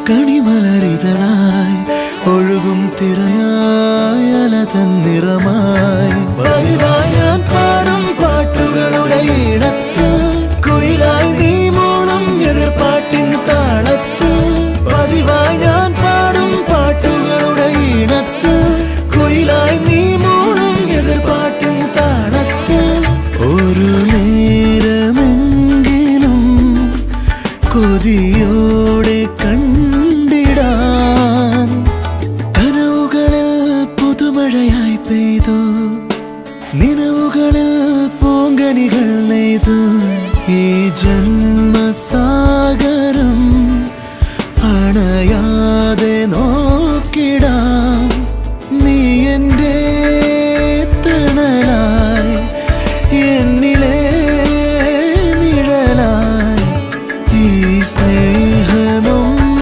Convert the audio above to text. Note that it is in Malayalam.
കണിമലരിതളായി ഒഴുകും തിരയായി അല തന്നിറമായി പതിവായി ഞാൻ പാടും പാട്ടുകളുടെ ഇടത്ത് കുയിലായി നീ മൂളും എതിർപ്പാട്ടിൻ താളത്ത് പതിവായി ഞാൻ പാടും പാട്ടുകളുടെ ഇടത്ത് കുയിലായി നീ മൂളും എതിർപ്പാട്ടിൻ താളത്ത് ഒരു നേരമെങ്കിലും കൊതിയോടെ കണ്ടിടാൻ കനവുകളിൽ പുതുമഴയായി പെയ്തു നിലവുകളിൽ പൂങ്കനികൾ നെയ്തു ഈ ജന്മസാഗരം അണയാതെ നോക്കിടാൻ